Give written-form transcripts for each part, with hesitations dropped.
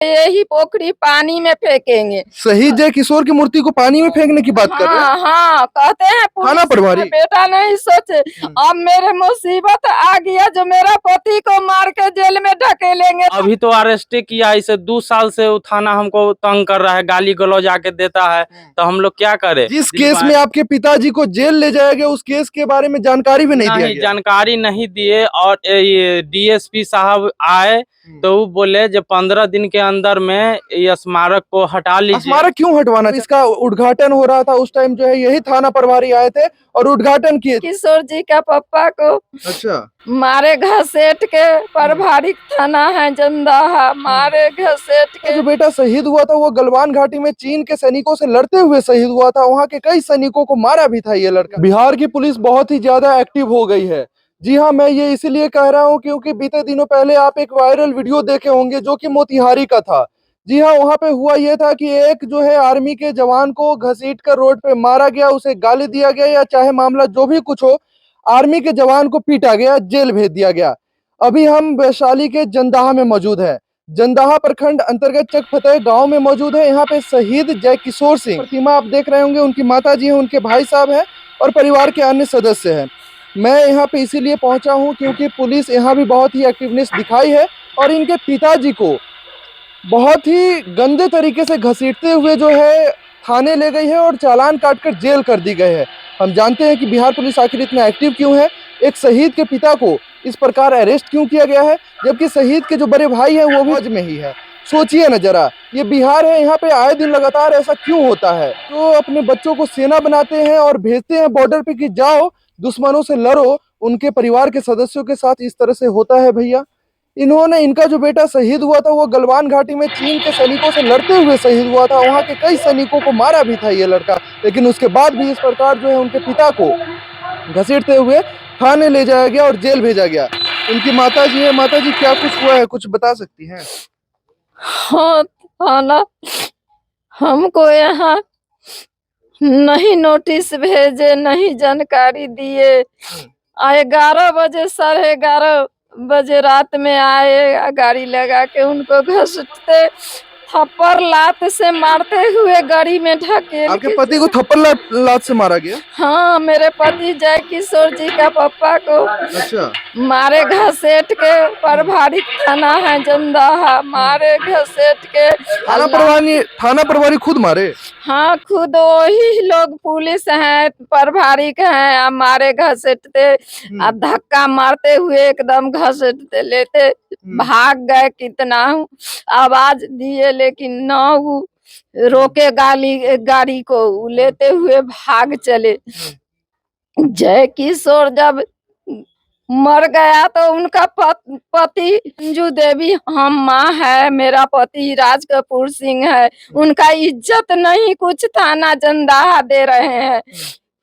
यही पोखरी पानी में फेंकेंगे। शहीद जय किशोर की मूर्ति को पानी में फेंकने की बात कर रहे हैं? हाँ हाँ, कहते हैं थाना प्रभारी। बेटा नहीं सोचे, अब मेरे मुसीबत आ गया जो मेरा पति को मार के जेल में ढकेलेंगे। अभी तो अरेस्ट किया, इसे 2 साल से वो थाना हमको तंग कर रहा है, गाली गलौज आके देता है, तो हम लोग क्या करें। जिस केस में आपके पिताजी को जेल ले जाया गया उस केस के बारे में जानकारी भी नहीं दिया गया? जानकारी नहीं दिए, और ये डीएसपी साहब आए तो वो बोले जो 15 दिन के अंदर में ये स्मारक को हटा लीजिए। स्मारक क्यों हटवाना? इसका उद्घाटन हो रहा था उस टाइम जो है यही थाना प्रभारी आए थे और उद्घाटन किए। किशोर जी का पप्पा को अच्छा, मारे घसेट के, प्रभारी थाना है जंदाहा, मारे घसेट के। जो बेटा शहीद हुआ था वो गलवान घाटी में चीन के सैनिकों से लड़ते हुए शहीद हुआ था, वहाँ के कई सैनिकों को मारा भी था ये लड़का। बिहार की पुलिस बहुत ही ज्यादा एक्टिव हो गई है। जी हाँ, मैं ये इसीलिए कह रहा हूँ क्योंकि बीते दिनों पहले आप एक वायरल वीडियो देखे होंगे जो कि मोतिहारी का था। जी हाँ, वहाँ पे हुआ ये था कि एक जो है आर्मी के जवान को घसीट कर रोड पे मारा गया, उसे गाली दिया गया या चाहे मामला जो भी कुछ हो, आर्मी के जवान को पीटा गया, जेल भेज दिया गया। अभी हम वैशाली के जंदाहा में मौजूद है। जंदाहा प्रखंड अंतर्गत चकफतेह गांव में मौजूद है। यहाँ पे शहीद जय किशोर सिंह प्रतिमा आप देख रहे होंगे, उनकी माता जी हैं, उनके भाई साहब हैं और परिवार के अन्य सदस्य हैं। मैं यहाँ पे इसीलिए पहुंचा हूँ क्योंकि पुलिस यहाँ भी बहुत ही एक्टिवनेस दिखाई है और इनके पिताजी को बहुत ही गंदे तरीके से घसीटते हुए जो है थाने ले गई है और चालान काटकर जेल कर दी गई है। हम जानते हैं कि बिहार पुलिस आखिर इतना एक्टिव क्यों है, एक शहीद के पिता को इस प्रकार अरेस्ट क्यों किया गया है, जबकि शहीद के जो बड़े भाई हैं वो भी फौज में ही है। सोचिए न जरा, ये बिहार है, यहाँ पे आए दिन लगातार ऐसा क्यों होता है? तो अपने बच्चों को सेना बनाते हैं और भेजते हैं बॉर्डर पे कि जाओ दुश्मनों से लड़ो, उनके परिवार के सदस्यों के साथ इस तरह से होता है भैया। इनका जो बेटा शहीद हुआ था वो गलवान घाटी में चीन के सैनिकों से लड़ते हुए शहीद हुआ था, वहाँ के कई सैनिकों को मारा भी था ये लड़का, लेकिन उसके बाद भी इस प्रकार जो है उनके पिता को घसीटते हुए थाने ले जाया गया और जेल भेजा गया। उनकी माता जी है, माता जी क्या कुछ हुआ है, कुछ बता सकती हैं? हाँ, थाना हमको यहाँ नहीं नोटिस भेजे, नहीं जानकारी दिए। 11 बजे, 11:30 रात में आए, गाड़ी लगा के उनको घसीटते, थप्पड़ लात से मारते हुए गाड़ी में ढकेल। आपके पति को थप्पड़ लात से मारा गया? हाँ, मेरे पति जय किशोर जी का पप्पा को अच्छा, मारे घसेट के, प्रभारी थाना है जंदाहा, मारे घसेट के। थाना प्रभारी खुद मारे? हाँ, खुद वही लोग पुलिस हैं, प्रभारी के हैं, मारे घसीटते, धक्का मारते हुए एकदम घसीटते लेते भाग गए। कितना आवाज दिए लेकिन न वो रोके गाड़ी को, लेते हुए भाग चले। जय किशोर जब मर गया तो उनका पति अंजू देवी हम माँ है, मेरा पति राज कपूर सिंह है, उनका इज्जत नहीं कुछ थाना जंदाहा दे रहे हैं।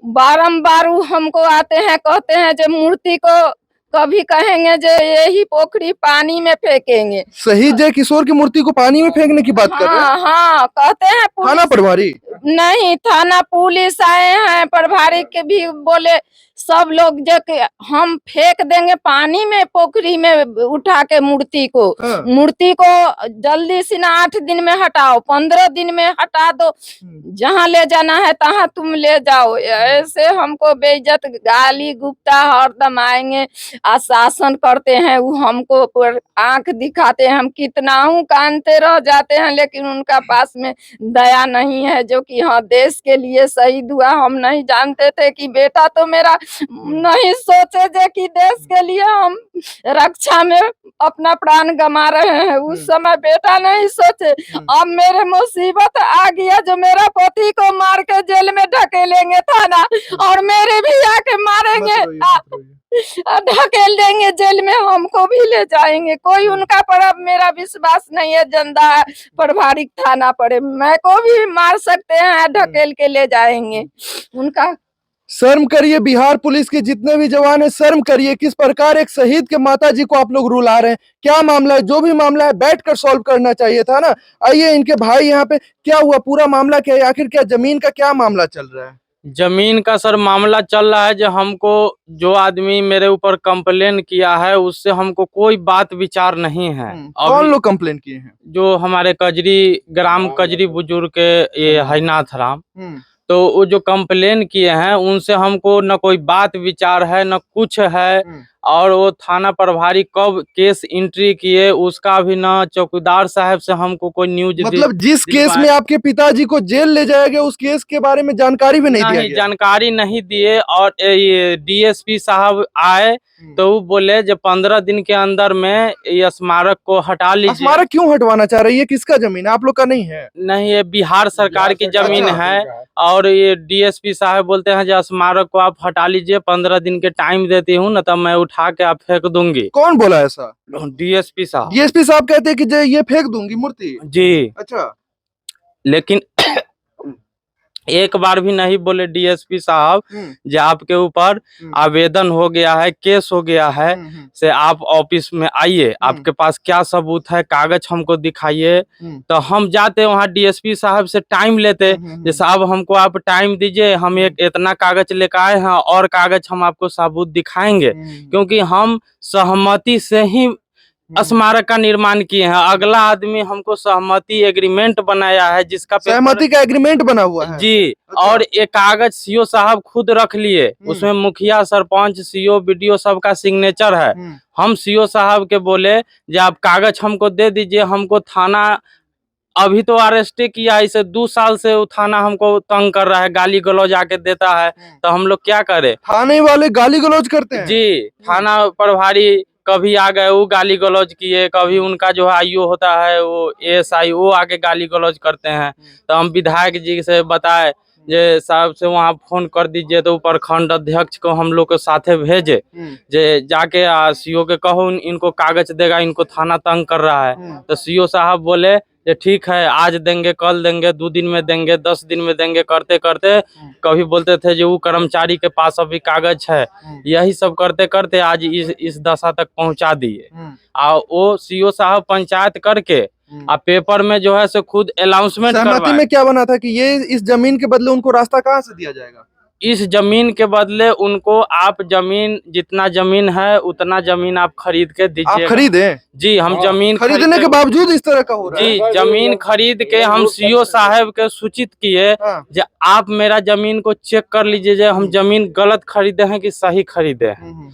बारंबार हमको आते हैं, कहते हैं जो मूर्ति को कभी कहेंगे जो यही पोखरी पानी में फेंकेंगे। शहीद जय किशोर की मूर्ति को पानी में फेंकने की बात कर रहे हैं? हाँ, कहते हैं थाना प्रभारी नहीं, थाना पुलिस आए हैं, प्रभारी के भी बोले सब लोग जो हम फेंक देंगे पानी में, पोखरी में उठा के मूर्ति को। मूर्ति को जल्दी से ना 8 दिन में हटाओ, 15 दिन में हटा दो, जहाँ ले जाना है तहाँ तुम ले जाओ। ऐसे हमको बेइज्जत, गाली गुप्ता हरदम आएंगे, आश्वासन करते हैं, वो हमको आंख दिखाते हैं, हम कितना कानते रह जाते हैं, लेकिन उनका पास में दया नहीं है। जो कि हाँ, देश के लिए शहीद हुआ, हम नहीं जानते थे कि बेटा तो मेरा नहीं सोचे जे कि देश के लिए हम रक्षा में अपना प्राण गंवा रहे हैं, उस समय बेटा नहीं सोचे। अब मेरे मुसीबत आ गया जो मेरा पति को मार के जेल में ढकेलेंगे थाना, और मेरे भी आके मारेंगे, ढकेल देंगे जेल में, हमको भी ले जाएंगे। कोई उनका पर अब मेरा विश्वास नहीं है। जंदाहा प्रभारी थाना पड़े, मैं को भी मार सकते हैं, ढकेल के ले जाएंगे। उनका शर्म करिए, बिहार पुलिस के जितने भी जवान हैं, शर्म करिए। किस प्रकार एक शहीद के माताजी को आप लोग रुला रहे हैं। क्या मामला है? जो भी मामला है बैठकर सॉल्व करना चाहिए था ना। आइए, इनके भाई यहाँ पे क्या हुआ, पूरा मामला क्या है, आखिर क्या जमीन का क्या मामला चल रहा है? जमीन का सर मामला चल रहा है। जो हमको जो आदमी मेरे ऊपर कंप्लेन किया है उससे हमको कोई बात विचार नहीं है। कौन अभी लोग कंप्लेन किए हैं? जो हमारे कजरी ग्राम कजरी बुजुर्ग के ये हैनाथ राम, हम्म, तो वो जो कंप्लेन किए हैं उनसे हमको न कोई बात विचार है न कुछ है। और वो थाना प्रभारी कब केस एंट्री किए उसका भी न चौकीदार साहब से हमको कोई न्यूज मतलब जिस केस दिलवाए। में आपके पिताजी को जेल ले जाया गया उस केस के बारे में जानकारी भी नहीं दिया नहीं गया। जानकारी नहीं दिए। और ये डीएसपी साहब आए तो वो बोले जो 15 दिन के अंदर में ये स्मारक को हटा लीजिए। स्मारक क्यों हटवाना चाह रहे हैं? ये किसका जमीन है? आप लोग का नहीं है? नहीं, ये बिहार सरकार की जमीन अच्छा। है। और ये डीएसपी साहब बोलते हैं जो स्मारक को आप हटा लीजिए, 15 दिन के टाइम देती हूँ, न तब मैं उठा के आप फेंक दूंगी। कौन बोला ऐसा? डीएसपी साहब। डीएसपी साहब कहते हैं कि ये फेंक दूंगी मूर्ति। जी, अच्छा। लेकिन एक बार भी नहीं बोले डीएसपी साहब जो आपके ऊपर आवेदन हो गया है, केस हो गया है, से आप ऑफिस में आइए, आपके पास क्या सबूत है, कागज हमको दिखाइए। तो हम जाते वहाँ डीएसपी साहब से टाइम लेते, जे साहब हमको आप टाइम दीजिए, हम एक इतना कागज लेकर आए हैं और कागज हम आपको सबूत दिखाएंगे, क्योंकि हम सहमति से ही स्मारक का निर्माण किए हैं। अगला आदमी हमको सहमति एग्रीमेंट बनाया है जिसका सहमति का एग्रीमेंट बना हुआ है। जी। अच्छा। और एक कागज सीओ साहब खुद रख लिए, उसमें मुखिया सरपंच सीओ वीडियो सबका सिग्नेचर है। हम सीओ साहब के बोले जो आप कागज हमको दे दीजिए, हमको थाना अभी तो अरेस्ट किया, इसे 2 साल से वो थाना हमको तंग कर रहा है, गाली गलौज आके देता है, तो हम लोग क्या करें? थाने वाले गाली गलौज करते हैं? जी, थाना प्रभारी कभी आ गए वो गाली गलौज किए, कभी उनका जो आईओ होता है वो एएसआई वो आके गाली गलौज करते हैं। तो हम विधायक जी से बताए जे साहब से वहाँ फोन कर दीजिए, तो प्रखंड अध्यक्ष को हम लोग के साथे भेजे, जे जाके सीओ के कहो इनको कागज देगा, इनको थाना तंग कर रहा है। तो सीओ साहब बोले ये ठीक है, आज देंगे, कल देंगे, 2 दिन में देंगे, 10 दिन में देंगे, करते करते कभी बोलते थे जो वो कर्मचारी के पास अभी कागज है। यही सब करते करते आज इस दशा तक पहुंचा दिए। और वो सीओ साहब पंचायत करके आ पेपर में जो है सो खुद अनाउंसमेंट सहमति में क्या बना था कि ये इस जमीन के बदले उनको रास्ता कहाँ से दिया जाएगा? इस जमीन के बदले उनको आप जमीन, जितना जमीन है उतना जमीन आप खरीद के दीजिए। आप खरीदें? जी, हम जमीन खरीदने के बावजूद इस तरह का हो रहा है? जी, जमीन खरीद के हम सीओ साहब के सूचित किए जो आप मेरा जमीन को चेक कर लीजिए, जो हम जमीन गलत खरीदे हैं कि सही खरीदे हैं।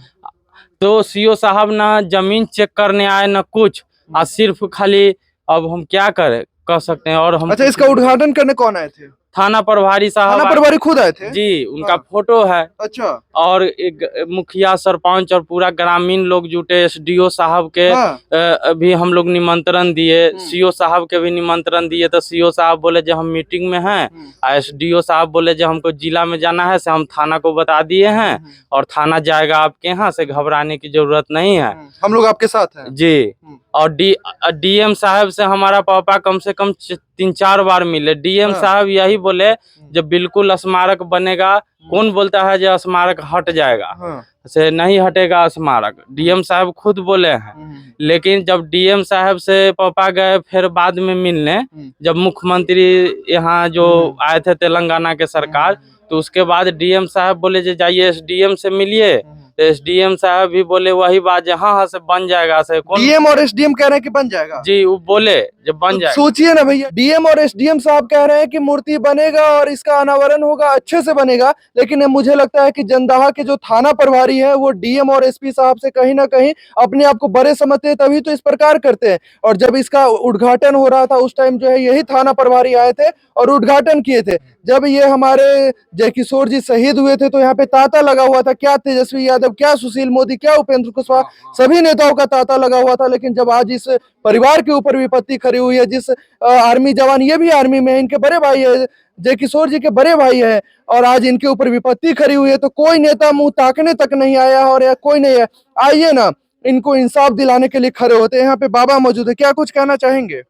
तो सीओ साहब ना जमीन चेक करने आए ना कुछ, और सिर्फ खाली अब हम क्या कर सकते हैं। और हम अच्छा, इसका उद्घाटन करने कौन आए थे? थाना प्रभारी साहब। थाना प्रभारी खुद आए थे? जी, उनका फोटो है। अच्छा। और एक मुखिया सरपंच और पूरा ग्रामीण लोग जुटे, एसडीओ साहब के भी हम लोग निमंत्रण दिए, सीओ साहब के भी निमंत्रण दिए। तो सीओ साहब बोले जो हम मीटिंग में हैं, एसडीओ साहब बोले जो हमको जिला में जाना है, से हम थाना को बता दिए हैं और थाना जाएगा आपके यहाँ, से घबराने की जरूरत नहीं है, हम लोग आपके साथ हैं। जी। और डीएम साहब से हमारा पापा कम से कम 3-4 बार मिले। डीएम साहब यही बोले जब बिल्कुल स्मारक बनेगा, कौन बोलता है जो स्मारक हट जाएगा, से नहीं हटेगा स्मारक, डीएम साहब खुद बोले हैं। लेकिन जब डीएम साहब से पापा गए फिर बाद में मिलने, जब मुख्यमंत्री यहाँ जो आए थे तेलंगाना के सरकार, तो उसके बाद डीएम साहब बोले जे जाइए एसडीएम से मिलिए। तो एसडीएम साहब भी बोले वही बात, हाँ से बन जाएगा। से कौन डीएम और एसडीएम कह रहे हैं कि बन जाएगा? जी, वो बोले जब बन जाएगा। सोचिए ना भैया, डीएम और एसडीएम साहब कह रहे हैं कि मूर्ति बनेगा और इसका अनावरण होगा, अच्छे से बनेगा। लेकिन मुझे लगता है कि जंदाहा के जो थाना प्रभारी है वो डीएम और एसपी साहब से कहीं ना कहीं अपने आप को बड़े समझते हैं, तभी तो इस प्रकार करते हैं। और जब इसका उद्घाटन हो रहा था उस टाइम जो है यही थाना प्रभारी आए थे और उद्घाटन किए थे। जब ये हमारे जय किशोर जी शहीद हुए थे तो यहाँ पे तांता लगा हुआ था, क्या तेजस्वी यादव, क्या सुशील मोदी, क्या उपेंद्र कुशवाहा, सभी नेताओं का तांता लगा हुआ था। लेकिन जब आज इस परिवार के ऊपर विपत्ति खड़ी हुई है, जिस आर्मी जवान, ये भी आर्मी में, इनके बड़े भाई है, जय किशोर जी के बड़े भाई है, और आज इनके ऊपर विपत्ति खड़ी हुई है, तो कोई नेता मुंह ताकने तक नहीं आया और या कोई नहीं है। आइए ना, इनको इंसाफ दिलाने के लिए खड़े होते हैं। यहाँ पे बाबा मौजूद है, क्या कुछ कहना चाहेंगे?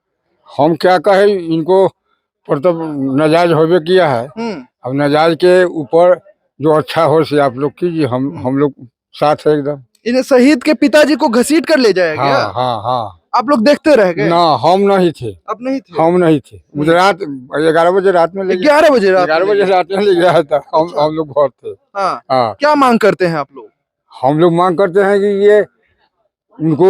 हम क्या कहे, इनको पर तो नाजायज होबे किया है। अब नाजायज के ऊपर जो अच्छा हो से आप लोग कीजिए, हम लोग साथ है एकदम। इन्हें शहीद के पिताजी को घसीट कर ले जाया गया। हाँ हाँ हाँ। आप लोग देखते रह गए? ना हम नहीं थे, अब नहीं थे? हम नहीं थे। मुझे रात 11 बजे रात में ले गया, 11 बजे रात 11 में बजे ले रात में ले गया था। अच्छा। हम लोग घर थे। हाँ, हाँ, क्या मांग करते हैं आप लोग? हम लोग मांग करते हैं कि ये उनको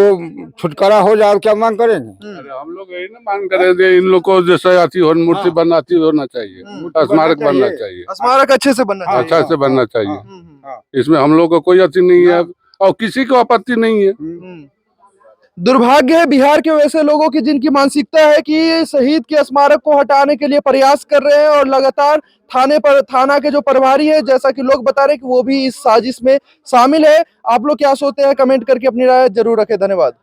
छुटकारा हो जाए। क्या मांग करेंगे? अरे हम लोग यही ना मांग करेंगे, इन लोग को जैसे आती हो मूर्ति हाँ। बनाती होना चाहिए, स्मारक बनना चाहिए, स्मारक अच्छे से बनना चाहिए। अच्छा से बनना चाहिए। हम्म। इसमें हम लोग को कोई अति नहीं है और किसी को आपत्ति नहीं है। दुर्भाग्य है बिहार के वैसे लोगों की जिनकी मानसिकता है कि शहीद के स्मारक को हटाने के लिए प्रयास कर रहे हैं और लगातार थाना के जो प्रभारी है, जैसा कि लोग बता रहे हैं कि वो भी इस साजिश में शामिल है। आप लोग क्या सोचते हैं कमेंट करके अपनी राय जरूर रखें। धन्यवाद।